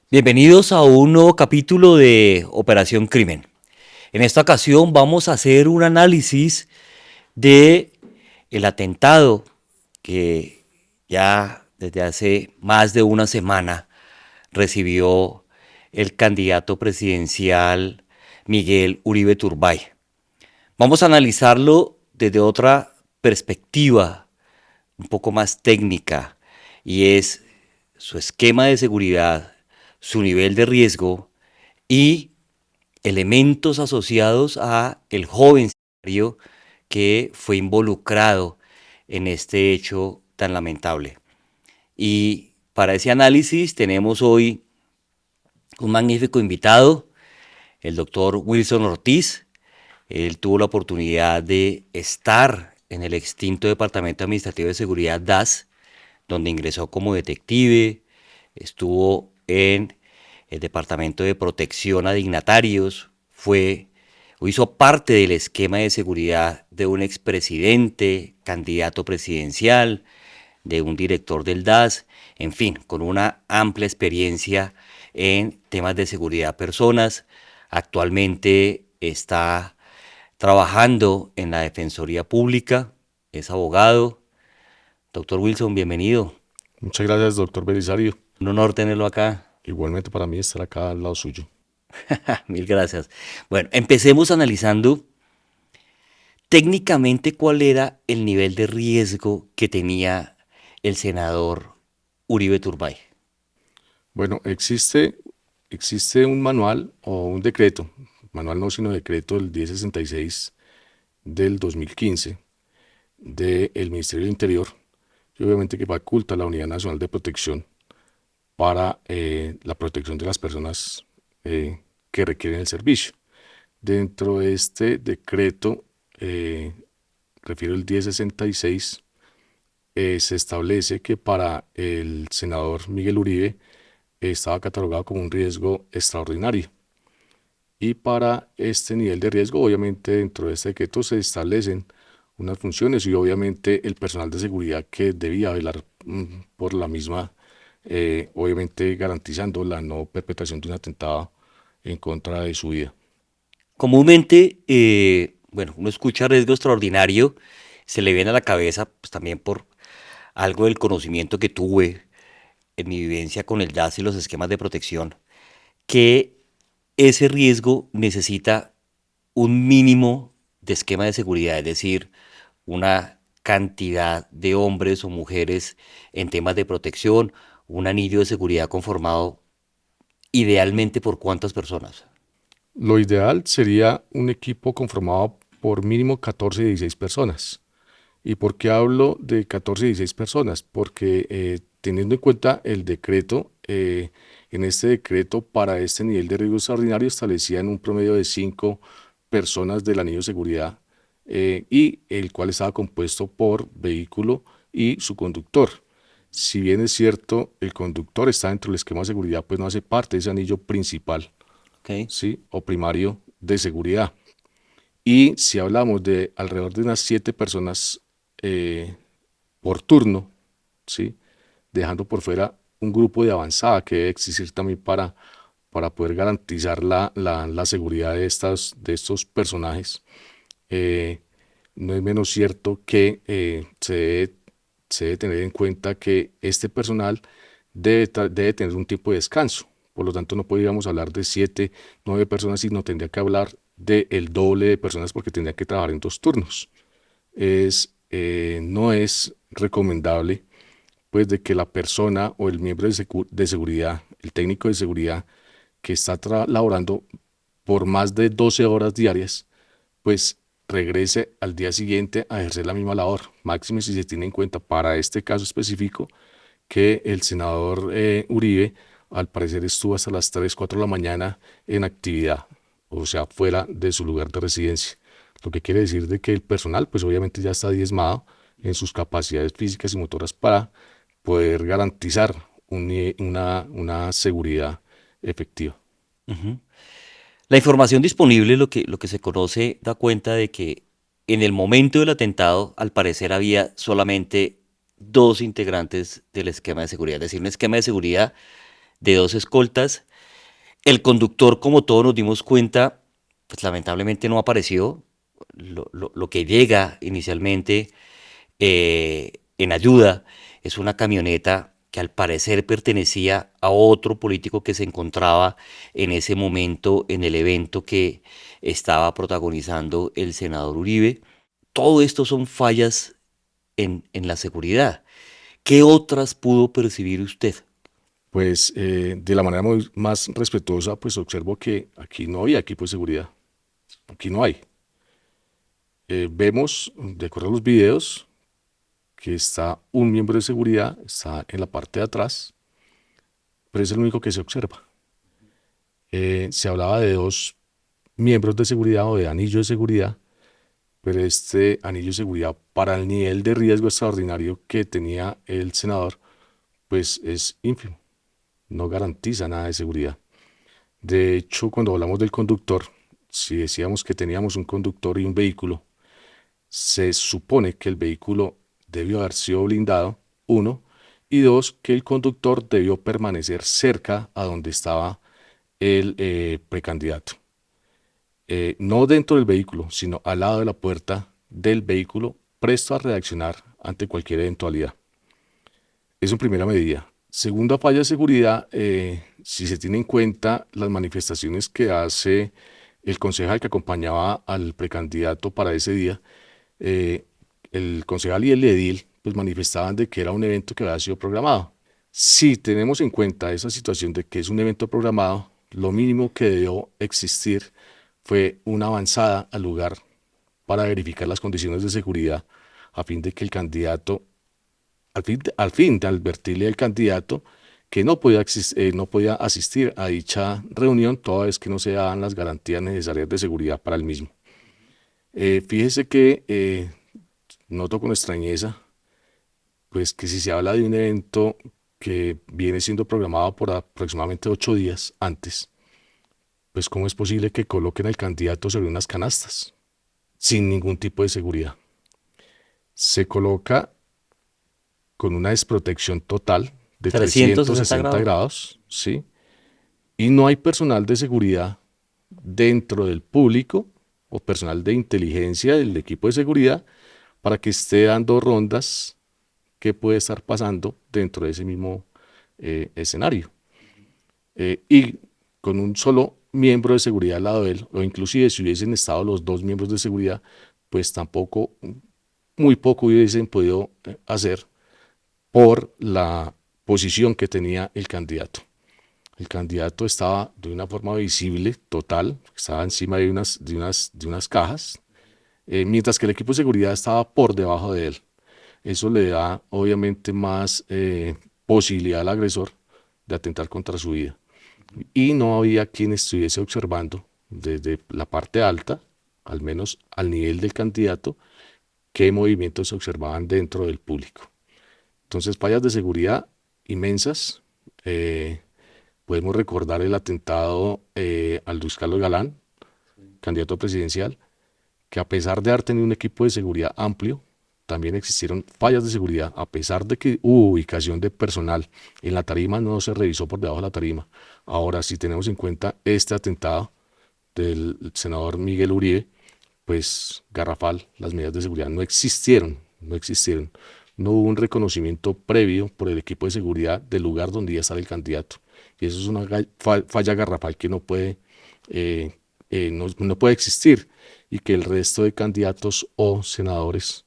Bienvenidos a un nuevo capítulo de Operación Crimen. En esta ocasión vamos a hacer un análisis de el atentado que ya desde hace más de una semana recibió el candidato presidencial Miguel Uribe Turbay. Vamos a analizarlo desde otra perspectiva, un poco más técnica, y es su esquema de seguridad, su nivel de riesgo y elementos asociados a el joven sicario que fue involucrado en este hecho tan lamentable. Y para ese análisis tenemos hoy un magnífico invitado, el doctor Wilson Ortiz. Él tuvo la oportunidad de estar en el extinto Departamento Administrativo de Seguridad DAS, donde ingresó como detective, estuvo en el Departamento de Protección a Dignatarios, hizo parte del esquema de seguridad de un expresidente, candidato presidencial, de un director del DAS, en fin, con una amplia experiencia en temas de seguridad de personas. Actualmente está trabajando en la Defensoría Pública, es abogado. Doctor Wilson, bienvenido. Muchas gracias, doctor Belisario. Un honor tenerlo acá. Igualmente para mí estar acá al lado suyo. Mil gracias. Bueno, empecemos analizando técnicamente cuál era el nivel de riesgo que tenía el senador Uribe Turbay. Bueno, existe un manual o un decreto, manual no, sino decreto del 1066 del 2015 del Ministerio del Interior, y obviamente que faculta a la Unidad Nacional de Protección para la protección de las personas que requieren el servicio. Dentro de este decreto, refiero el 1066, se establece que para el senador Miguel Uribe estaba catalogado como un riesgo extraordinario. Y para este nivel de riesgo, obviamente dentro de este decreto se establecen unas funciones y obviamente el personal de seguridad que debía velar por la misma, obviamente garantizando la no perpetración de un atentado en contra de su vida. Comúnmente, uno escucha riesgo extraordinario, se le viene a la cabeza, pues también por algo del conocimiento que tuve en mi vivencia con el DAS y los esquemas de protección, que ese riesgo necesita un mínimo de esquema de seguridad, es decir, una cantidad de hombres o mujeres en temas de protección, un anillo de seguridad conformado idealmente por cuántas personas. Lo ideal sería un equipo conformado por mínimo 14 y 16 personas. ¿Y por qué hablo de 14 y 16 personas? Porque teniendo en cuenta el decreto, en este decreto para este nivel de riesgo extraordinario establecían un promedio de 5 personas del anillo de seguridad, y el cual estaba compuesto por vehículo y su conductor. Si bien es cierto, el conductor está dentro del esquema de seguridad, pues no hace parte de ese anillo principal, ¿Okay? ¿sí? O primario de seguridad. Y si hablamos de alrededor de unas 7 personas por turno, ¿sí? Dejando por fuera un grupo de avanzada que debe existir también para poder garantizar la seguridad de estos personajes. No es menos cierto que se debe tener en cuenta que este personal debe tener un tiempo de descanso. Por lo tanto, no podríamos hablar de 7, 9 personas, sino tendría que hablar del doble de personas porque tendría que trabajar en 2 turnos. No es recomendable pues de que la persona o el miembro de seguridad, el técnico de seguridad que está laborando por más de 12 horas diarias, pues regrese al día siguiente a ejercer la misma labor. Máxime si se tiene en cuenta para este caso específico que el senador Uribe al parecer estuvo hasta las 3, 4 de la mañana en actividad, o sea, fuera de su lugar de residencia. Lo que quiere decir de que el personal pues obviamente ya está diezmado en sus capacidades físicas y motoras para poder garantizar una seguridad efectiva. Uh-huh. La información disponible, lo que se conoce, da cuenta de que en el momento del atentado, al parecer había solamente dos integrantes del esquema de seguridad, es decir, un esquema de seguridad de dos escoltas. El conductor, como todos nos dimos cuenta, pues lamentablemente no apareció. Lo que llega inicialmente en ayuda es una camioneta que al parecer pertenecía a otro político que se encontraba en ese momento en el evento que estaba protagonizando el senador Uribe. Todo esto son fallas en la seguridad. ¿Qué otras pudo percibir usted? Pues de la manera más respetuosa, pues observo que aquí no hay equipo de seguridad. Aquí no hay. Vemos, de acuerdo a los videos, que está un miembro de seguridad, está en la parte de atrás, pero es el único que se observa. Se hablaba de dos miembros de seguridad o de anillo de seguridad, pero este anillo de seguridad para el nivel de riesgo extraordinario que tenía el senador, pues es ínfimo, no garantiza nada de seguridad. De hecho, cuando hablamos del conductor, si decíamos que teníamos un conductor y un vehículo, se supone que el vehículo debió haber sido blindado, uno, y dos, que el conductor debió permanecer cerca a donde estaba el precandidato. No dentro del vehículo, sino al lado de la puerta del vehículo, presto a reaccionar ante cualquier eventualidad. Eso en primera medida. Segunda falla de seguridad, si se tiene en cuenta las manifestaciones que hace el concejal que acompañaba al precandidato para ese día, eh, el concejal y el edil pues manifestaban de que era un evento que había sido programado. Si tenemos en cuenta esa situación de que es un evento programado, lo mínimo que debió existir fue una avanzada al lugar para verificar las condiciones de seguridad a fin de que el candidato, al fin de advertirle al candidato que no podía asistir a dicha reunión toda vez que no se daban las garantías necesarias de seguridad para el mismo. Fíjese que noto con extrañeza, pues que si se habla de un evento que viene siendo programado por aproximadamente 8 días antes, pues cómo es posible que coloquen al candidato sobre unas canastas sin ningún tipo de seguridad. Se coloca con una desprotección total de 360 360 grados. grados, ¿sí? Y no hay personal de seguridad dentro del público o personal de inteligencia del equipo de seguridad para que esté dando rondas que puede estar pasando dentro de ese mismo escenario. Y con un solo miembro de seguridad al lado de él, o inclusive si hubiesen estado los dos miembros de seguridad, pues tampoco, muy poco hubiesen podido hacer por la posición que tenía el candidato. El candidato estaba de una forma visible, total, estaba encima de unas cajas, mientras que el equipo de seguridad estaba por debajo de él. Eso le da obviamente más posibilidad al agresor de atentar contra su vida. Y no había quien estuviese observando desde la parte alta, al menos al nivel del candidato, qué movimientos se observaban dentro del público. Entonces, fallas de seguridad inmensas. Podemos recordar el atentado al Luis Carlos Galán, candidato presidencial, que a pesar de haber tenido un equipo de seguridad amplio, también existieron fallas de seguridad, a pesar de que hubo ubicación de personal en la tarima, no se revisó por debajo de la tarima. Ahora, si tenemos en cuenta este atentado del senador Miguel Uribe, pues garrafal, las medidas de seguridad no existieron, no existieron. No hubo un reconocimiento previo por el equipo de seguridad del lugar donde iba a estar el candidato. Y eso es una falla garrafal que no puede existir y que el resto de candidatos o senadores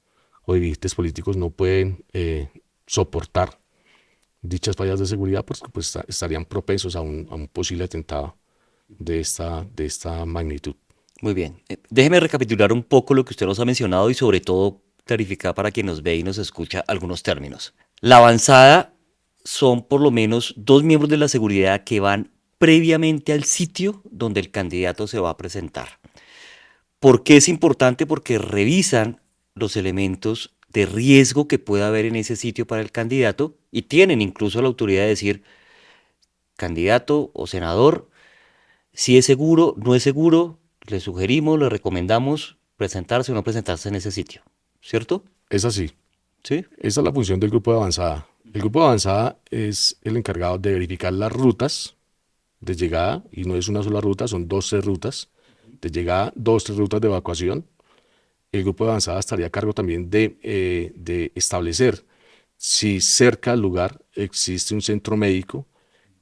o dirigentes políticos no pueden soportar dichas fallas de seguridad porque pues, estarían propensos a un posible atentado de esta magnitud. Muy bien. Déjeme recapitular un poco lo que usted nos ha mencionado y sobre todo clarificar para quien nos ve y nos escucha algunos términos. La avanzada son por lo menos dos miembros de la seguridad que van previamente al sitio donde el candidato se va a presentar. ¿Por qué es importante? Porque revisan los elementos de riesgo que pueda haber en ese sitio para el candidato y tienen incluso la autoridad de decir, candidato o senador, si es seguro, no es seguro, le sugerimos, le recomendamos presentarse o no presentarse en ese sitio, ¿cierto? Es así. ¿Sí? Esa es la función del grupo de avanzada. El grupo de avanzada es el encargado de verificar las rutas de llegada, y no es una sola ruta, son dos, tres rutas de llegada, dos, tres rutas de evacuación. El grupo de avanzada estaría a cargo también de establecer si cerca al lugar existe un centro médico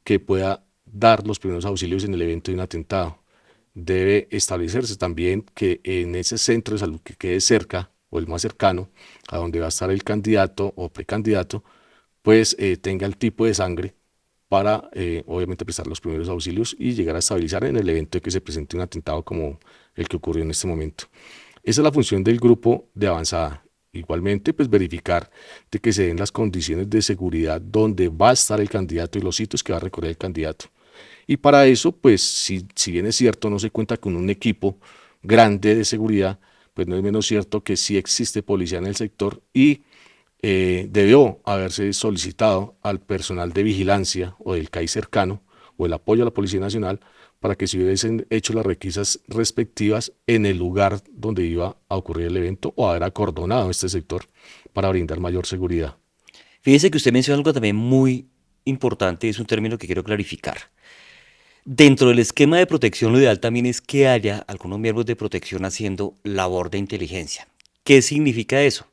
que pueda dar los primeros auxilios en el evento de un atentado. Debe establecerse también que en ese centro de salud que quede cerca o el más cercano a donde va a estar el candidato o precandidato, pues tenga el tipo de sangre para obviamente prestar los primeros auxilios y llegar a estabilizar en el evento de que se presente un atentado como el que ocurrió en este momento. Esa es la función del grupo de avanzada. Igualmente, pues verificar de que se den las condiciones de seguridad donde va a estar el candidato y los sitios que va a recorrer el candidato. Y para eso, pues si bien es cierto, no se cuenta con un equipo grande de seguridad, pues no es menos cierto que sí existe policía en el sector y debió haberse solicitado al personal de vigilancia o del CAI cercano o el apoyo a la Policía Nacional para que se hubiesen hecho las requisas respectivas en el lugar donde iba a ocurrir el evento o haber acordonado este sector para brindar mayor seguridad. Fíjese que usted menciona algo también muy importante, es un término que quiero clarificar. Dentro del esquema de protección, lo ideal también es que haya algunos miembros de protección haciendo labor de inteligencia. ¿Qué significa eso?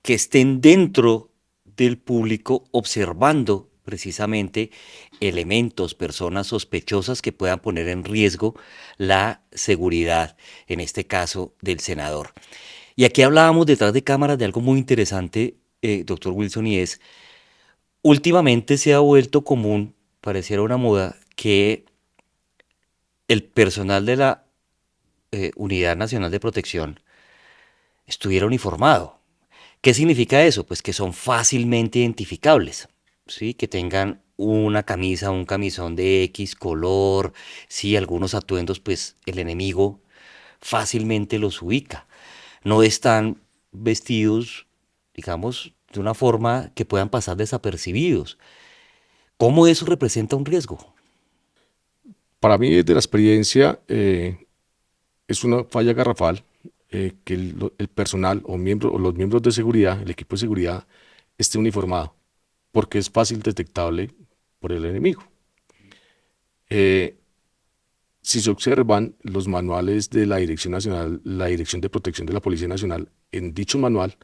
Que estén dentro del público observando precisamente elementos, personas sospechosas que puedan poner en riesgo la seguridad, en este caso del senador. Y aquí hablábamos detrás de cámaras de algo muy interesante, doctor Wilson, y es, últimamente se ha vuelto común, pareciera una moda, que el personal de la Unidad Nacional de Protección estuviera uniformado. ¿Qué significa eso? Pues que son fácilmente identificables, ¿sí? Que tengan una camisa, un camisón de X color, sí, algunos atuendos, pues el enemigo fácilmente los ubica. No están vestidos, digamos, de una forma que puedan pasar desapercibidos. ¿Cómo eso representa un riesgo? Para mí, desde la experiencia, es una falla garrafal que el personal o los miembros de seguridad, el equipo de seguridad, esté uniformado, porque es fácil detectable por el enemigo. Eh, si se observan los manuales de la Dirección Nacional, la Dirección de Protección de la Policía Nacional, en dicho manual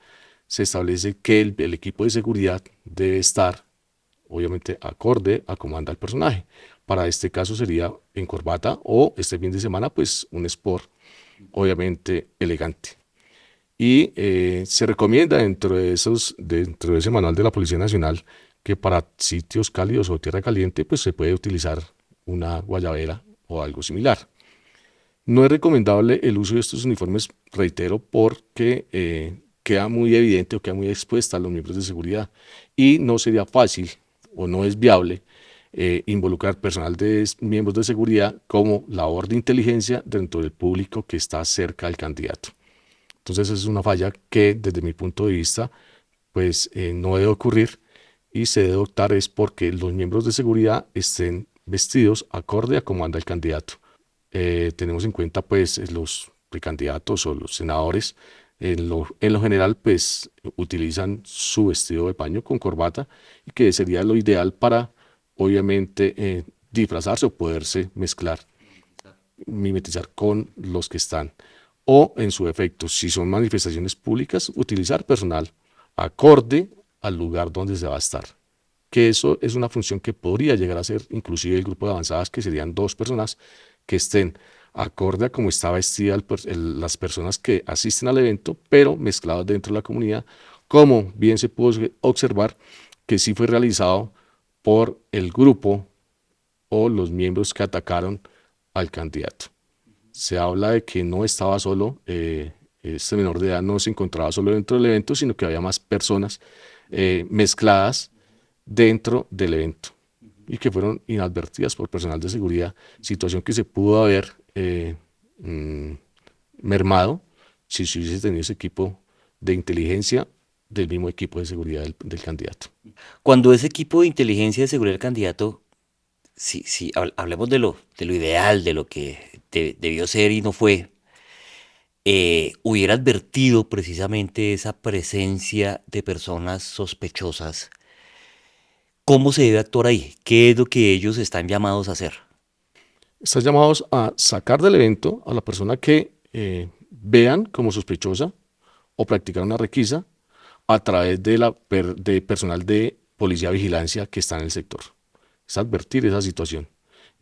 se establece que el equipo de seguridad debe estar, obviamente, acorde a cómo anda el personaje. Para este caso sería en corbata o este fin de semana, pues un sport, obviamente elegante. Y se recomienda dentro de ese manual de la Policía Nacional que para sitios cálidos o tierra caliente, pues se puede utilizar una guayabera o algo similar. No es recomendable el uso de estos uniformes, reitero, porque queda muy evidente o queda muy expuesta a los miembros de seguridad y no sería fácil o no es viable involucrar personal de miembros de seguridad como labor de inteligencia dentro del público que está cerca del candidato. Entonces es una falla que desde mi punto de vista pues no debe ocurrir y se debe optar es porque los miembros de seguridad estén vestidos acorde a cómo anda el candidato. Tenemos en cuenta pues los precandidatos o los senadores en lo general pues utilizan su vestido de paño con corbata y que sería lo ideal para obviamente disfrazarse o poderse mezclar, mimetizar con los que están. O en su efecto, si son manifestaciones públicas, utilizar personal acorde al lugar donde se va a estar. Que eso es una función que podría llegar a ser inclusive el grupo de avanzadas, que serían dos personas que estén acorde a cómo está vestida las personas que asisten al evento, pero mezclados dentro de la comunidad, como bien se pudo observar que sí fue realizado por el grupo o los miembros que atacaron al candidato. Se habla de que no estaba solo, este menor de edad no se encontraba solo dentro del evento, sino que había más personas mezcladas dentro del evento y que fueron inadvertidas por personal de seguridad, situación que se pudo haber mm, mermado si se hubiese tenido ese equipo de inteligencia del mismo equipo de seguridad del candidato. Cuando ese equipo de inteligencia de seguridad del candidato, sí, hablemos de lo ideal, de lo que debió ser y no fue, hubiera advertido precisamente esa presencia de personas sospechosas, ¿cómo se debe actuar ahí? ¿Qué es lo que ellos están llamados a hacer? Están llamados a sacar del evento a la persona que vean como sospechosa o practicar una requisa a través de personal de policía vigilancia que está en el sector. Es advertir esa situación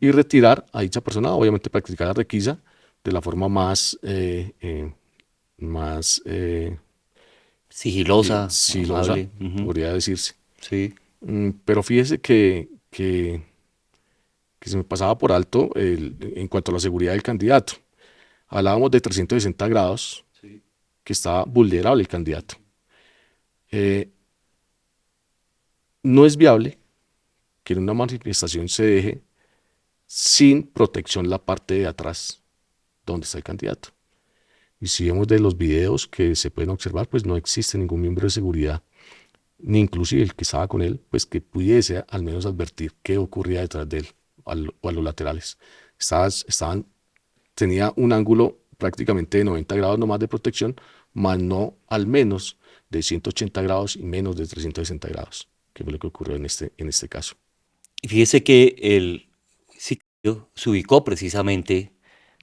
y retirar a dicha persona, obviamente practicar la requisa de la forma más Sigilosa, sigilosa, amable. Ujú. podría decirse. Sí. Pero fíjese que se me pasaba por alto en cuanto a la seguridad del candidato. Hablábamos de 360 grados, que estaba vulnerable el candidato. Eh, no es viable que en una manifestación se deje sin protección la parte de atrás donde está el candidato. Y si vemos de los videos que se pueden observar, pues no existe ningún miembro de seguridad, ni inclusive el que estaba con él, pues que pudiese al menos advertir qué ocurría detrás de él o a los laterales. Estaban, tenía un ángulo prácticamente de 90 grados nomás de protección, más no al menos de 180 grados y menos de 360 grados, que fue lo que ocurrió en este caso. Y fíjese que el sicario se ubicó precisamente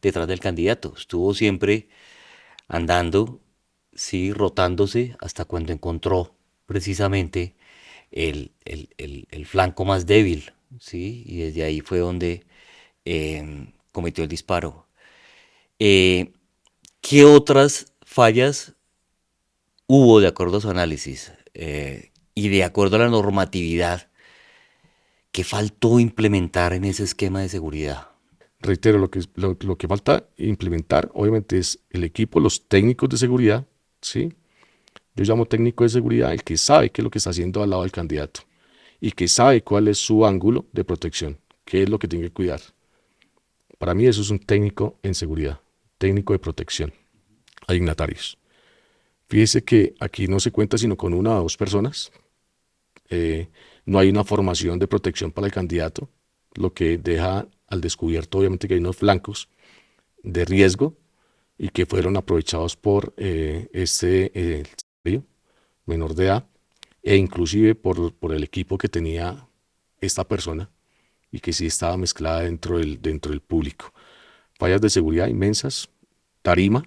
detrás del candidato. Estuvo siempre andando, sí, rotándose hasta cuando encontró precisamente el flanco más débil, sí, y desde ahí fue donde cometió el disparo. Eh, ¿Qué otras fallas hubo de acuerdo a su análisis y de acuerdo a la normatividad que faltó implementar en ese esquema de seguridad? Reitero, lo que falta implementar, obviamente, es el equipo, los técnicos de seguridad, ¿sí? Yo llamo técnico de seguridad el que sabe qué es lo que está haciendo al lado del candidato y que sabe cuál es su ángulo de protección, qué es lo que tiene que cuidar. Para mí eso es un técnico en seguridad, técnico de protección a dignatarios. Fíjese que aquí no se cuenta sino con una o dos personas. eh, no hay una formación de protección para el candidato, lo que deja al descubierto obviamente que hay unos flancos de riesgo y que fueron aprovechados por secretario menor de edad e inclusive por el equipo que tenía esta persona y que sí estaba mezclada dentro del público. Fallas de seguridad inmensas, tarima,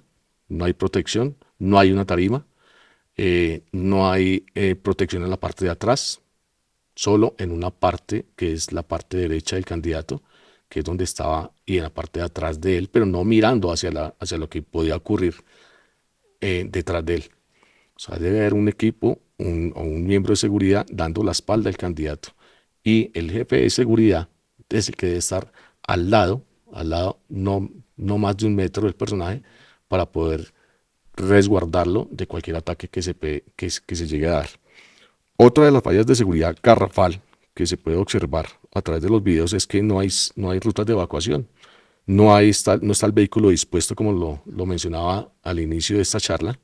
no hay protección, no hay una tarima, no hay protección en la parte de atrás, solo en una parte que es la parte derecha del candidato, que es donde estaba, y en la parte de atrás de él, pero no mirando hacia lo que podía ocurrir detrás de él. O sea, debe haber un equipo o un miembro de seguridad dando la espalda al candidato. Y el jefe de seguridad es el que debe estar al lado, no más de 1 metro del personaje, para poder resguardarlo de cualquier ataque que se llegue a dar. Otra de las fallas de seguridad garrafal que se puede observar a través de los videos es que no hay rutas de evacuación. No está el vehículo dispuesto como lo mencionaba al inicio de esta charla.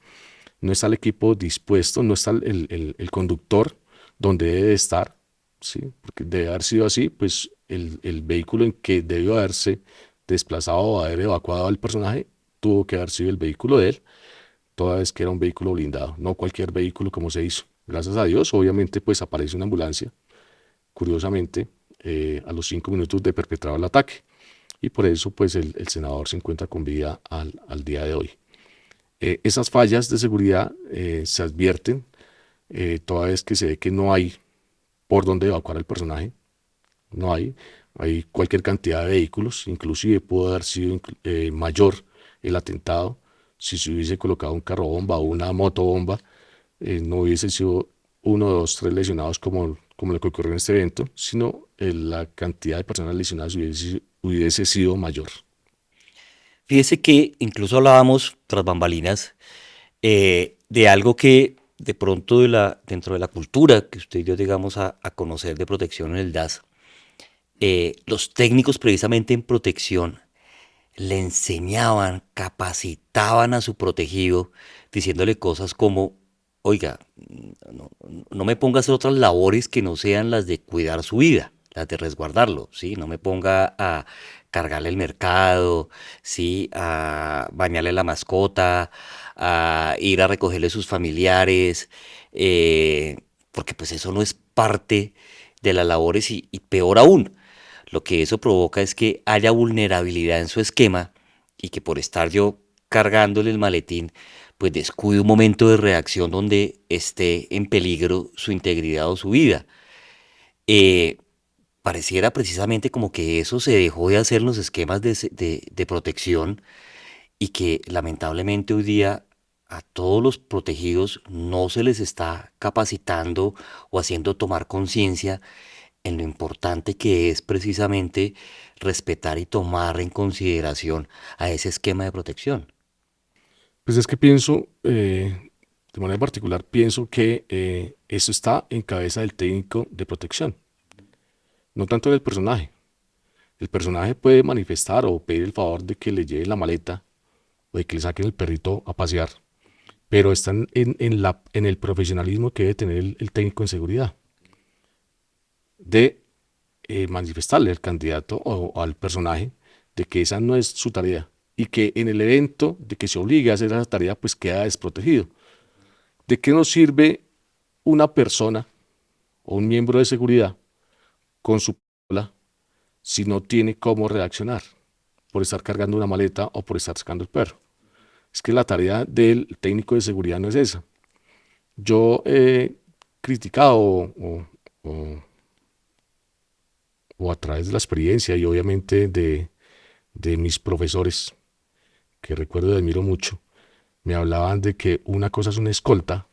No está el equipo dispuesto, no está el conductor donde debe estar, ¿sí? Porque debe haber sido así, pues el vehículo en que debió haberse desplazado o haber evacuado al personaje tuvo que haber sido el vehículo de él, toda vez que era un vehículo blindado, no cualquier vehículo como se hizo. Gracias a Dios, obviamente, pues aparece una ambulancia, curiosamente, a los 5 minutos de perpetrado el ataque. Y por eso, pues el senador se encuentra con vida al día de hoy. Esas fallas de seguridad se advierten toda vez que se ve que no hay por dónde evacuar al personaje, no hay cualquier cantidad de vehículos, inclusive pudo haber sido mayor el atentado si se hubiese colocado un carro bomba o una motobomba, no hubiese sido uno, dos, tres lesionados como lo que ocurrió en este evento, sino la cantidad de personas lesionadas hubiese sido mayor. Fíjese que incluso hablábamos tras bambalinas de algo que de pronto dentro de la cultura que usted y yo llegamos a conocer de protección en el DAS, los técnicos precisamente en protección le enseñaban, capacitaban a su protegido, diciéndole cosas como, oiga, no me ponga a hacer otras labores que no sean las de cuidar su vida, las de resguardarlo, ¿sí? No me ponga a cargarle el mercado, ¿sí? A bañarle la mascota, a ir a recogerle sus familiares, eh, porque pues eso no es parte de las labores y peor aún, lo que eso provoca es que haya vulnerabilidad en su esquema y que por estar yo cargándole el maletín, pues descuide un momento de reacción donde esté en peligro su integridad o su vida. Eh, Pareciera precisamente como que eso se dejó de hacer en los esquemas de protección y que lamentablemente hoy día a todos los protegidos no se les está capacitando o haciendo tomar conciencia en lo importante que es precisamente respetar y tomar en consideración a ese esquema de protección. Pues es que pienso, de manera particular, pienso que eso está en cabeza del técnico de protección, no tanto del personaje. El personaje puede manifestar o pedir el favor de que le lleve la maleta o de que le saquen el perrito a pasear, pero están en el profesionalismo que debe tener el técnico en seguridad, de manifestarle al candidato o al personaje de que esa no es su tarea y que en el evento de que se obligue a hacer esa tarea, pues queda desprotegido. ¿De qué nos sirve una persona o un miembro de seguridad con su pistola si no tiene cómo reaccionar por estar cargando una maleta o por estar sacando el perro? Es que la tarea del técnico de seguridad no es esa. Yo he criticado o- o a través de la experiencia y obviamente de mis profesores, que recuerdo y admiro mucho, me hablaban de que una cosa es una escolta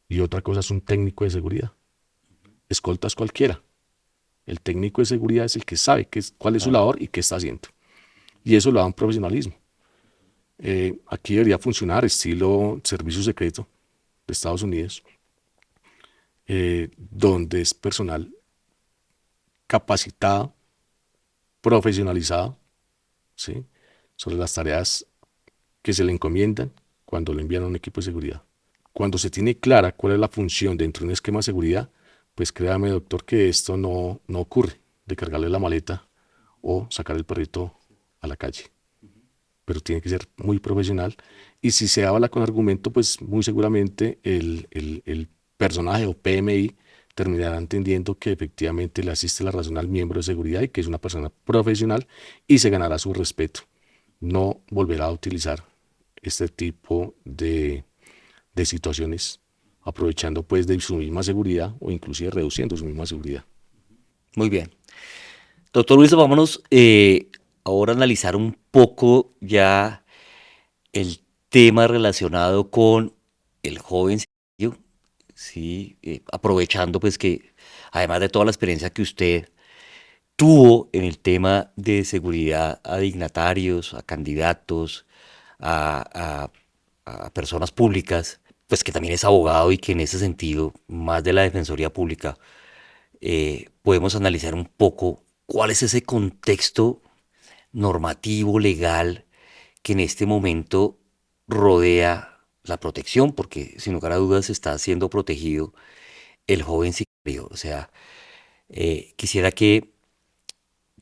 y otra cosa es un técnico de seguridad. Escolta es cualquiera. El técnico de seguridad es el que sabe cuál es su Claro. labor y qué está haciendo. Y eso lo da un profesionalismo. Aquí debería funcionar estilo servicio secreto de Estados Unidos, donde es personal capacitado, profesionalizado, ¿sí? Sobre las tareas que se le encomiendan cuando le envían a un equipo de seguridad. Cuando se tiene clara cuál es la función dentro de un esquema de seguridad, pues créame, doctor, que esto no ocurre de cargarle la maleta o sacar el perrito a la calle. Pero tiene que ser muy profesional. Y si se habla con argumento, pues muy seguramente el personaje o PMI terminará entendiendo que efectivamente le asiste la razón al miembro de seguridad y que es una persona profesional y se ganará su respeto. No volverá a utilizar este tipo de situaciones aprovechando pues de su misma seguridad o inclusive reduciendo su misma seguridad. Muy bien. Doctor Luis, vámonos ahora a analizar un poco ya el tema relacionado con el joven ciudadano, sí, aprovechando pues que además de toda la experiencia que usted tuvo en el tema de seguridad a dignatarios, a candidatos, a, a personas públicas, pues que también es abogado y que en ese sentido, más de la Defensoría Pública, podemos analizar un poco cuál es ese contexto normativo, legal, que en este momento rodea la protección, porque sin lugar a dudas está siendo protegido el joven sicario. O sea, quisiera que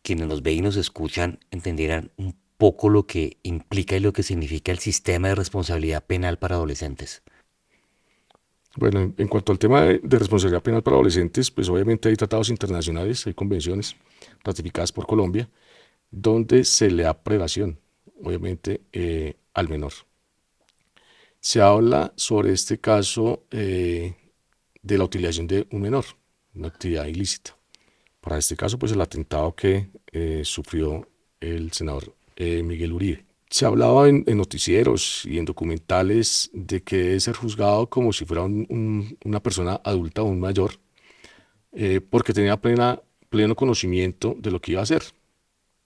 quienes nos ven y nos escuchan entendieran un poco lo que implica y lo que significa el sistema de responsabilidad penal para adolescentes. Bueno, en cuanto al tema de responsabilidad penal para adolescentes, pues obviamente hay tratados internacionales, hay convenciones ratificadas por Colombia, donde se le da privación, obviamente, al menor. Se habla sobre este caso de la utilización de un menor, una actividad ilícita. Para este caso, pues el atentado que sufrió el senador Miguel Uribe. Se hablaba en noticieros y en documentales de que debe ser juzgado como si fuera una persona adulta o un mayor, porque tenía pleno conocimiento de lo que iba a hacer.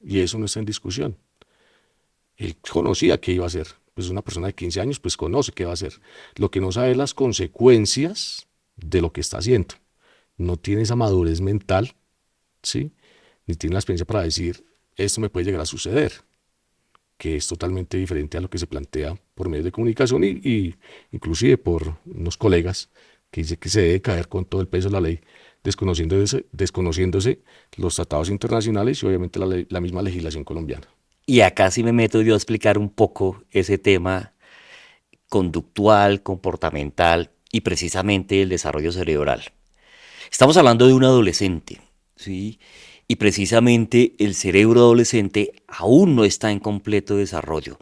Y eso no está en discusión. Él conocía qué iba a hacer. Pues una persona de 15 años, pues conoce qué va a hacer. Lo que no sabe es las consecuencias de lo que está haciendo. No tiene esa madurez mental, ¿sí? Ni tiene la experiencia para decir, esto me puede llegar a suceder, que es totalmente diferente a lo que se plantea por medios de comunicación y inclusive por unos colegas que dice que se debe caer con todo el peso de la ley. desconociéndose los tratados internacionales y obviamente la misma legislación colombiana. Y acá sí me meto yo a explicar un poco ese tema conductual, comportamental y precisamente el desarrollo cerebral. Estamos hablando de un adolescente, ¿sí? Y precisamente el cerebro adolescente aún no está en completo desarrollo.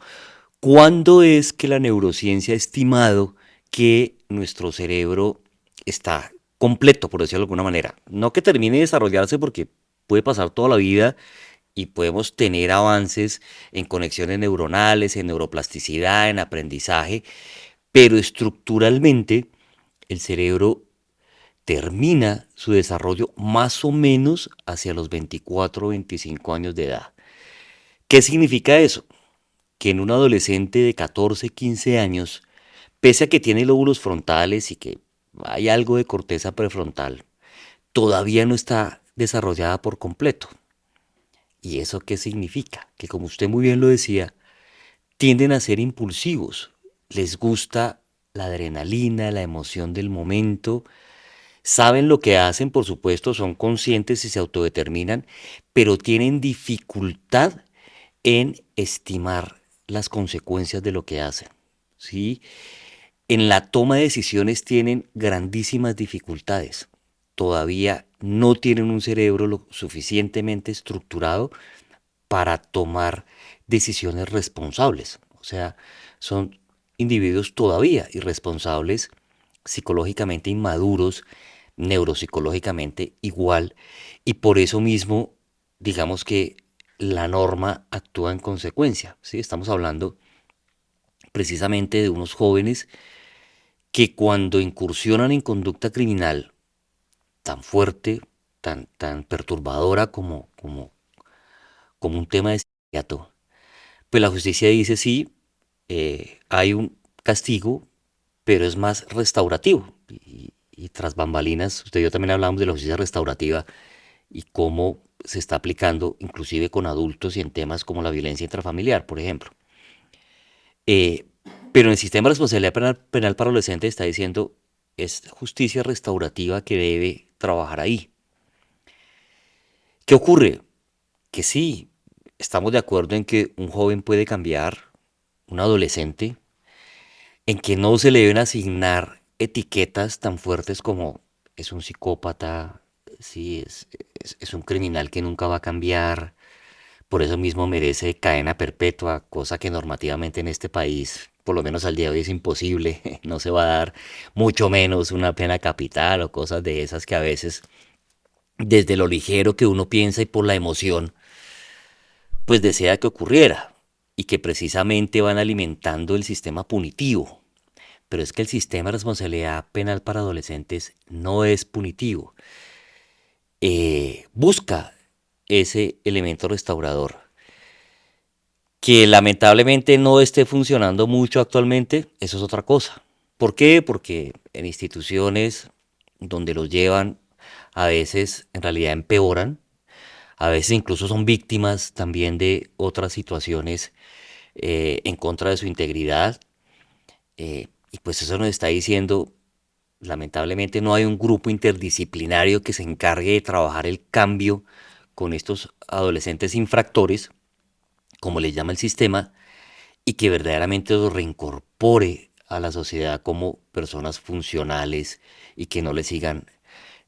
¿Cuándo es que la neurociencia ha estimado que nuestro cerebro está completo, por decirlo de alguna manera? No que termine de desarrollarse porque puede pasar toda la vida y podemos tener avances en conexiones neuronales, en neuroplasticidad, en aprendizaje, pero estructuralmente el cerebro termina su desarrollo más o menos hacia los 24 o 25 años de edad. ¿Qué significa eso? Que en un adolescente de 14, 15 años, pese a que tiene lóbulos frontales y que hay algo de corteza prefrontal, todavía no está desarrollada por completo. ¿Y eso qué significa? Que como usted muy bien lo decía, tienden a ser impulsivos. Les gusta la adrenalina, la emoción del momento. Saben lo que hacen, por supuesto, son conscientes y se autodeterminan, pero tienen dificultad en estimar las consecuencias de lo que hacen. ¿Sí? En la toma de decisiones tienen grandísimas dificultades. Todavía no tienen un cerebro lo suficientemente estructurado para tomar decisiones responsables. O sea, son individuos todavía irresponsables, psicológicamente inmaduros, neuropsicológicamente igual, y por eso mismo, digamos que la norma actúa en consecuencia. ¿Sí? Estamos hablando precisamente de unos jóvenes que cuando incursionan en conducta criminal tan fuerte, tan perturbadora como un tema de asesinato, pues la justicia dice sí, hay un castigo, pero es más restaurativo. Y tras bambalinas, usted y yo también hablamos de la justicia restaurativa y cómo se está aplicando inclusive con adultos y en temas como la violencia intrafamiliar, por ejemplo. Eh, pero en el sistema de responsabilidad penal para adolescentes está diciendo es justicia restaurativa que debe trabajar ahí. ¿Qué ocurre? Que sí, estamos de acuerdo en que un joven puede cambiar, un adolescente, en que no se le deben asignar etiquetas tan fuertes como es un psicópata, sí, es un criminal que nunca va a cambiar, por eso mismo merece cadena perpetua, cosa que normativamente en este país, por lo menos al día de hoy, es imposible, no se va a dar mucho menos una pena capital o cosas de esas que a veces, desde lo ligero que uno piensa y por la emoción, pues desea que ocurriera y que precisamente van alimentando el sistema punitivo. Pero es que el sistema de responsabilidad penal para adolescentes no es punitivo. Busca ese elemento restaurador. Que lamentablemente no esté funcionando mucho actualmente, eso es otra cosa. ¿Por qué? Porque en instituciones donde los llevan, a veces en realidad empeoran, a veces incluso son víctimas también de otras situaciones en contra de su integridad. Y pues eso nos está diciendo, lamentablemente no hay un grupo interdisciplinario que se encargue de trabajar el cambio con estos adolescentes infractores, como les llama el sistema, y que verdaderamente los reincorpore a la sociedad como personas funcionales y que no le sigan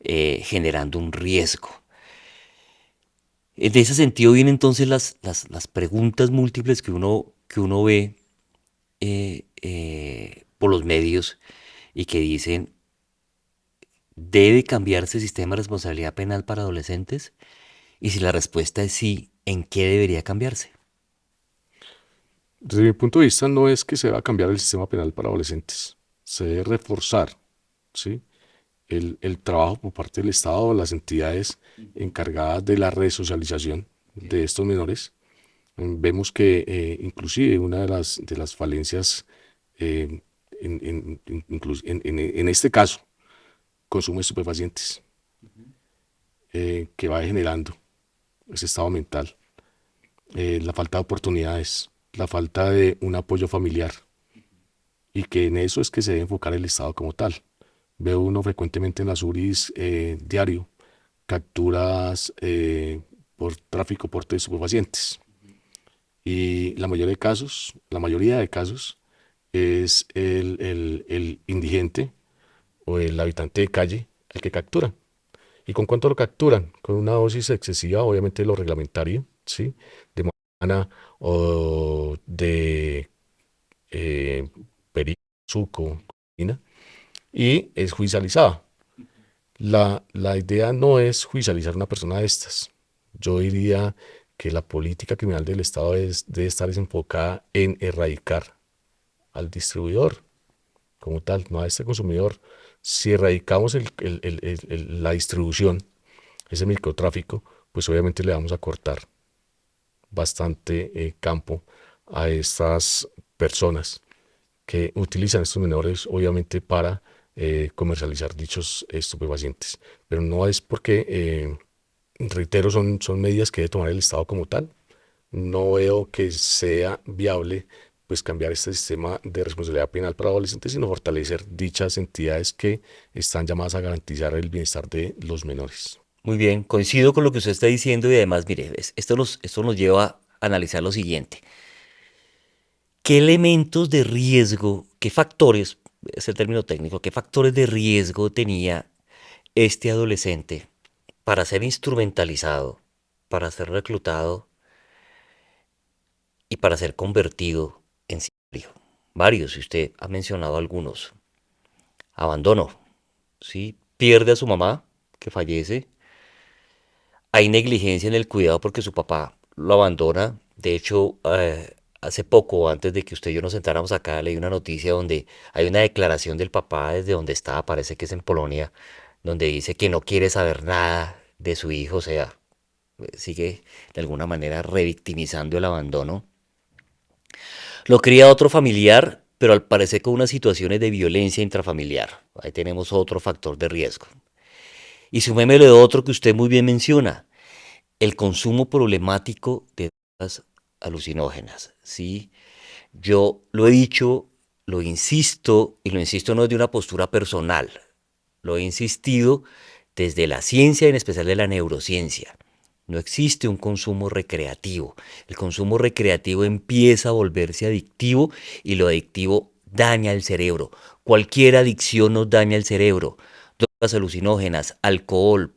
generando un riesgo. En ese sentido vienen entonces las preguntas múltiples que uno ve por los medios y que dicen, ¿debe cambiarse el sistema de responsabilidad penal para adolescentes? Y si la respuesta es sí, ¿en qué debería cambiarse? Desde mi punto de vista, no es que se va a cambiar el sistema penal para adolescentes, se debe reforzar, ¿sí? El trabajo por parte del Estado o las entidades encargadas de la resocialización de estos menores. Vemos que inclusive una de las falencias eh, en este caso, consumo de estupefacientes, que va generando ese estado mental, la falta de oportunidades, la falta de un apoyo familiar, y que en eso es que se debe enfocar el Estado como tal, Veo uno frecuentemente en las URIs diario, capturas por tráfico, porte de estupefacientes. Y la mayoría de casos es el indigente o el habitante de calle el que capturan. ¿Y con cuánto lo capturan? Con una dosis excesiva, obviamente lo reglamentario, ¿sí? De marihuana o de perico, suco, cocaína, y es judicializada. La idea no es judicializar a una persona de estas. Yo diría que la política criminal del Estado debe estar enfocada en erradicar al distribuidor como tal, no a este consumidor. Si erradicamos la distribución, ese microtráfico, pues obviamente le vamos a cortar bastante campo a estas personas que utilizan estos menores, obviamente, para comercializar dichos estupefacientes. Pero no es porque, reitero, son medidas que debe tomar el Estado como tal. No veo que sea viable pues cambiar este sistema de responsabilidad penal para adolescentes, sino fortalecer dichas entidades que están llamadas a garantizar el bienestar de los menores. Muy bien, coincido con lo que usted está diciendo y además, mire, esto nos lleva a analizar lo siguiente. ¿Qué elementos de riesgo, qué factores, es el término técnico, qué factores de riesgo tenía este adolescente para ser instrumentalizado, para ser reclutado y para ser convertido en sicario? Varios, y usted ha mencionado algunos. Abandono, ¿sí? Pierde a su mamá, que fallece. Hay negligencia en el cuidado porque su papá lo abandona. De hecho, hace poco, antes de que usted y yo nos sentáramos acá, leí una noticia donde hay una declaración del papá desde donde está, parece que es en Polonia, donde dice que no quiere saber nada de su hijo, o sea, sigue de alguna manera revictimizando el abandono. Lo cría otro familiar, pero al parecer con unas situaciones de violencia intrafamiliar. Ahí tenemos otro factor de riesgo. Y sumémele otro que usted muy bien menciona, el consumo problemático de drogas alucinógenas, ¿sí? Yo lo he dicho, lo insisto, y lo insisto no desde una postura personal, lo he insistido desde la ciencia, en especial de la neurociencia. No existe un consumo recreativo. El consumo recreativo empieza a volverse adictivo y lo adictivo daña el cerebro. Cualquier adicción nos daña el cerebro. Drogas alucinógenas, alcohol,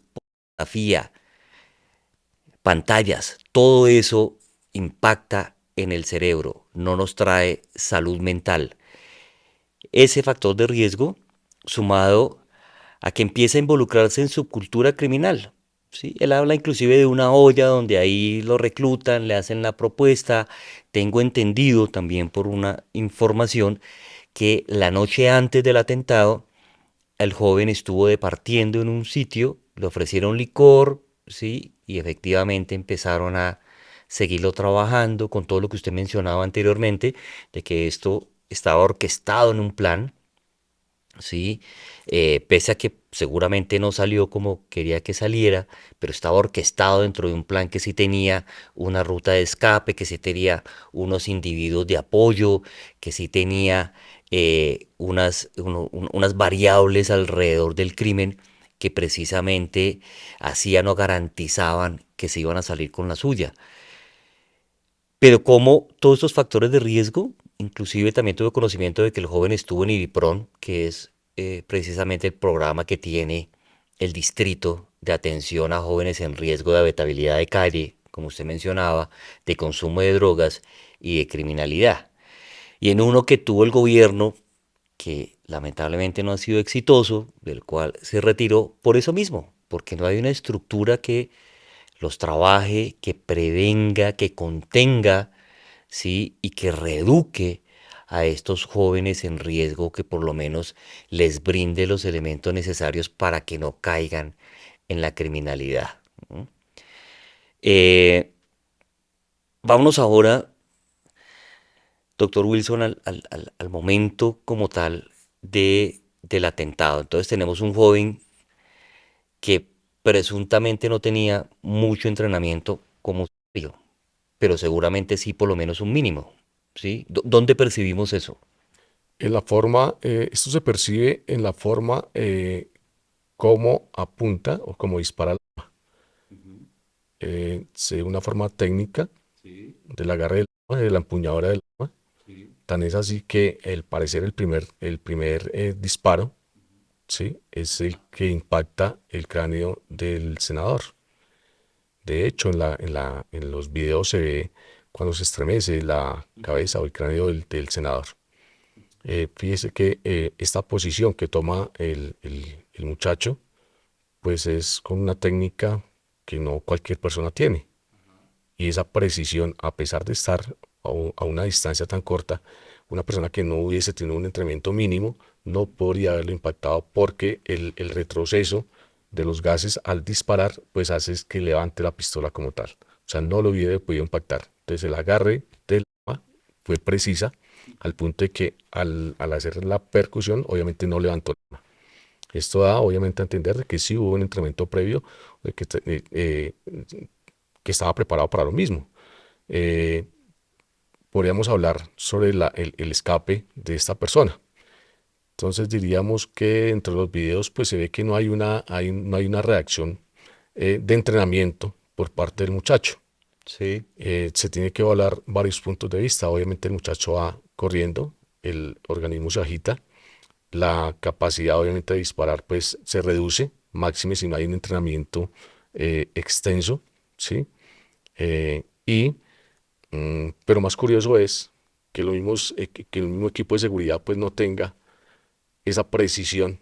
pornografía, pantallas, todo eso impacta en el cerebro, no nos trae salud mental. Ese factor de riesgo, sumado a que empieza a involucrarse en su cultura criminal. ¿Sí? Él habla inclusive de una olla donde ahí lo reclutan, le hacen la propuesta. Tengo entendido también por una información que la noche antes del atentado, el joven estuvo departiendo en un sitio, le ofrecieron licor, ¿sí? Y efectivamente empezaron a seguirlo trabajando con todo lo que usted mencionaba anteriormente, de que esto estaba orquestado en un plan, ¿sí? Pese a que seguramente no salió como quería que saliera, pero estaba orquestado dentro de un plan que sí tenía una ruta de escape, que sí tenía unos individuos de apoyo, que sí tenía unas variables alrededor del crimen que precisamente hacían o garantizaban que se iban a salir con la suya. Pero como todos estos factores de riesgo, inclusive también tuve conocimiento de que el joven estuvo en IBIPRON, que es precisamente el programa que tiene el distrito de atención a jóvenes en riesgo de habitabilidad de calle, como usted mencionaba, de consumo de drogas y de criminalidad. Y en uno que tuvo el gobierno, que lamentablemente no ha sido exitoso, del cual se retiró por eso mismo, porque no hay una estructura que los trabaje, que prevenga, que contenga, ¿sí? Y que reeduque a estos jóvenes en riesgo, que por lo menos les brinde los elementos necesarios para que no caigan en la criminalidad. ¿No? Eh, Vámonos ahora, doctor Wilson, al momento como tal del atentado. Entonces tenemos un joven que presuntamente no tenía mucho entrenamiento como sicario, pero seguramente sí por lo menos un mínimo, ¿sí? ¿Dónde percibimos eso? En la forma, esto se percibe en la forma cómo apunta o cómo dispara, Ujú. una forma técnica Sí, del agarre del arma, de la empuñadura del arma. sí. Tan es así que el parecer el primer disparo, ¿sí? Es el que impacta el cráneo del senador. De hecho, en los videos se ve cuando se estremece la Ujú. cabeza o el cráneo del senador. Fíjese que esta posición que toma el muchacho, pues es con una técnica que no cualquier persona tiene. Y esa precisión, a pesar de estar a una distancia tan corta, una persona que no hubiese tenido un entrenamiento mínimo no podría haberlo impactado porque el retroceso de los gases al disparar, pues hace es que levante la pistola como tal. O sea, no lo hubiera podido impactar. Entonces el agarre del arma fue precisa al punto de que al hacer la percusión, obviamente no levantó el arma. Esto da obviamente a entender de que sí hubo un entrenamiento previo, de que estaba preparado para lo mismo. Eh, Podríamos hablar sobre el escape de esta persona. Entonces diríamos que entre los videos pues se ve que no hay una reacción de entrenamiento por parte del muchacho. Sí. Se tiene que evaluar varios puntos de vista. Obviamente el muchacho va corriendo, el organismo se agita, la capacidad obviamente de disparar pues se reduce, máxime si no hay un entrenamiento extenso, ¿sí? Y pero más curioso es que, que el mismo equipo de seguridad pues no tenga esa precisión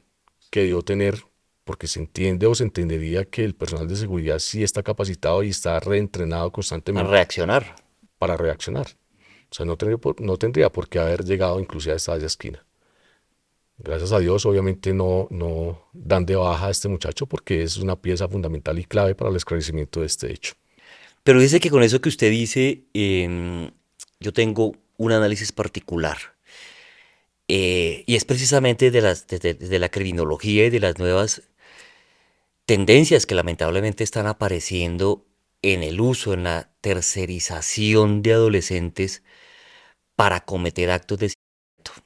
que debió tener, porque se entiende o se entendería que el personal de seguridad sí está capacitado y está reentrenado A constantemente reaccionar. para reaccionar. O sea, no tendría por qué haber llegado inclusive a esa esquina. Gracias a Dios, obviamente no dan de baja a este muchacho porque es una pieza fundamental y clave para el esclarecimiento de este hecho. Pero dice que con eso que usted dice, yo tengo un análisis particular. Y es precisamente de la criminología y de las nuevas tendencias que lamentablemente están apareciendo en el uso, en la tercerización de adolescentes para cometer actos de asesinato.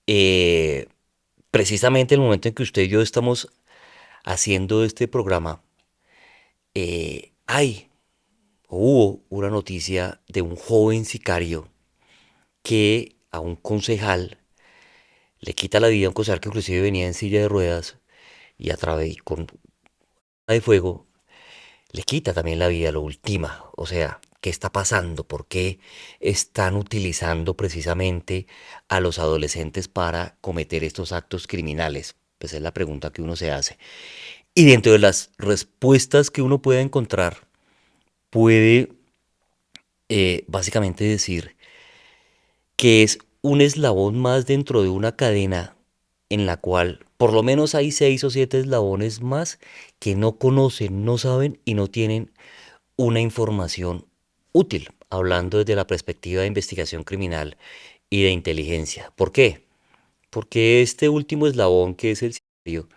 Eh, Precisamente el momento en que usted y yo estamos haciendo este programa, hay hubo una noticia de un joven sicario que a un concejal le quita la vida, a un concejal que inclusive venía en silla de ruedas y a través con arma de fuego le quita también la vida, lo ultima. O sea, ¿qué está pasando? ¿Por qué están utilizando precisamente a los adolescentes para cometer estos actos criminales? Pues es la pregunta que uno se hace. Y dentro de las respuestas que uno puede encontrar, puede básicamente decir que es un eslabón más dentro de una cadena en la cual por lo menos hay 6 o 7 eslabones más que no conocen, no saben y no tienen una información útil, hablando desde la perspectiva de investigación criminal y de inteligencia. ¿Por qué? Porque este último eslabón, que es el sicario,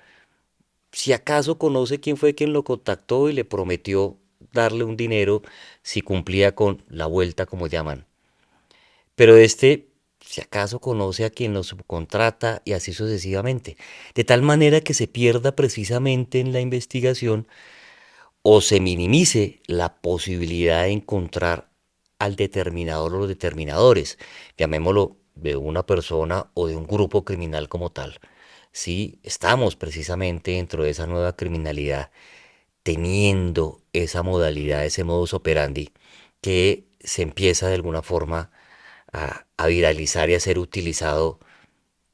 si acaso conoce quién fue quien lo contactó y le prometió darle un dinero si cumplía con la vuelta, como llaman. Pero este, si acaso conoce a quien lo subcontrata y así sucesivamente. De tal manera que se pierda precisamente en la investigación o se minimice la posibilidad de encontrar al determinador o los determinadores, llamémoslo de una persona o de un grupo criminal como tal. Sí, estamos precisamente dentro de esa nueva criminalidad, teniendo esa modalidad, ese modus operandi que se empieza de alguna forma a viralizar y a ser utilizado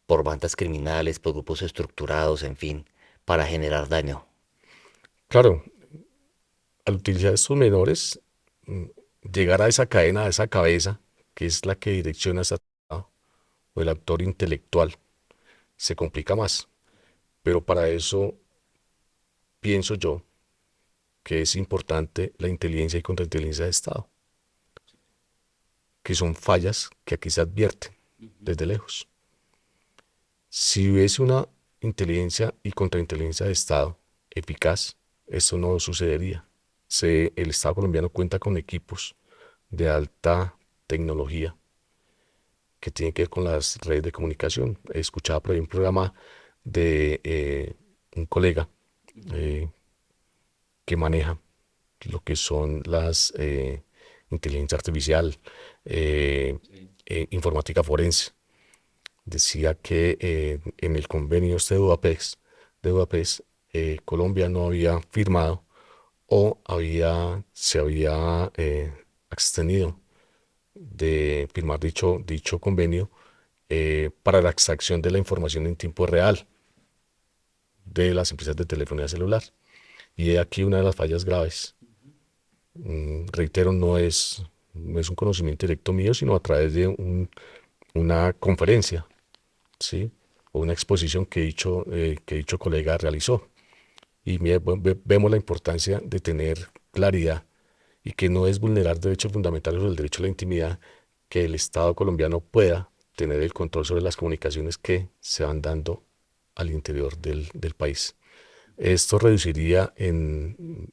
por bandas criminales, por grupos estructurados, en fin, para generar daño. Claro, al utilizar estos menores, mm, llegar a esa cadena, a esa cabeza, que es la que direcciona esa o el actor intelectual, se complica más. Pero para eso pienso yo que es importante la inteligencia y contrainteligencia de Estado, que son fallas que aquí se advierten desde lejos. Si hubiese una inteligencia y contrainteligencia de Estado eficaz, esto no sucedería. El Estado colombiano cuenta con equipos de alta tecnología que tiene que ver con las redes de comunicación. Escuchaba por ahí un programa de un colega que maneja lo que son las inteligencia artificial, informática forense. Decía que en el convenio este de Budapest, Colombia no había firmado o se había abstenido de firmar dicho convenio para la extracción de la información en tiempo real de las empresas de telefonía celular. Y aquí una de las fallas graves. Reitero, no es un conocimiento directo mío, sino a través de una conferencia, ¿sí? O una exposición que dicho colega realizó. Y vemos la importancia de tener claridad y que no es vulnerar derechos fundamentales o el derecho a la intimidad, que el Estado colombiano pueda tener el control sobre las comunicaciones que se van dando al interior del país. Esto reduciría en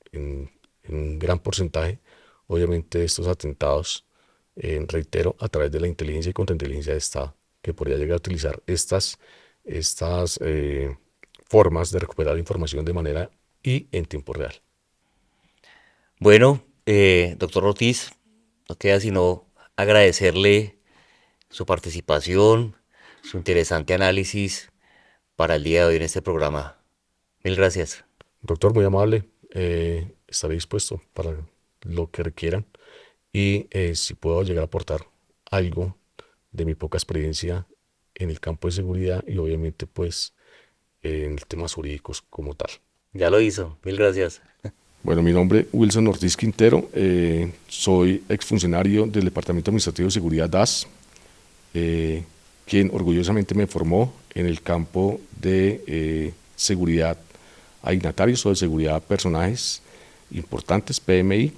un gran porcentaje, obviamente, estos atentados, reitero, a través de la inteligencia y contrainteligencia de Estado, que podría llegar a utilizar estas formas de recuperar información de manera y en tiempo real. Bueno, doctor Ortiz, no queda sino agradecerle su participación, su interesante análisis para el día de hoy en este programa. Mil gracias. Doctor, muy amable, estaré dispuesto para lo que requieran y si puedo llegar a aportar algo de mi poca experiencia en el campo de seguridad y obviamente pues en el temas jurídicos como tal. Ya lo hizo. Mil gracias. Bueno, mi nombre es Wilson Ortiz Quintero, soy exfuncionario del Departamento Administrativo de Seguridad DAS, quien orgullosamente me formó en el campo de seguridad a dignatarios o de seguridad a personajes importantes, PMI.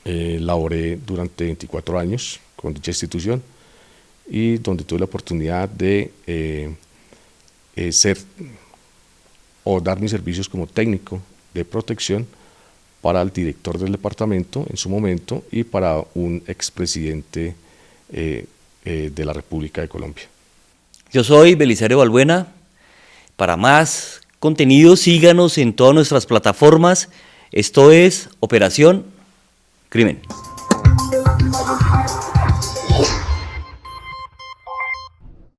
Laboré durante 24 años con dicha institución y donde tuve la oportunidad de ser o dar mis servicios como técnico de protección para el director del departamento en su momento y para un expresidente de la República de Colombia. Yo soy Belisario Balbuena. Para más contenido, síganos en todas nuestras plataformas. Esto es Operación Crimen.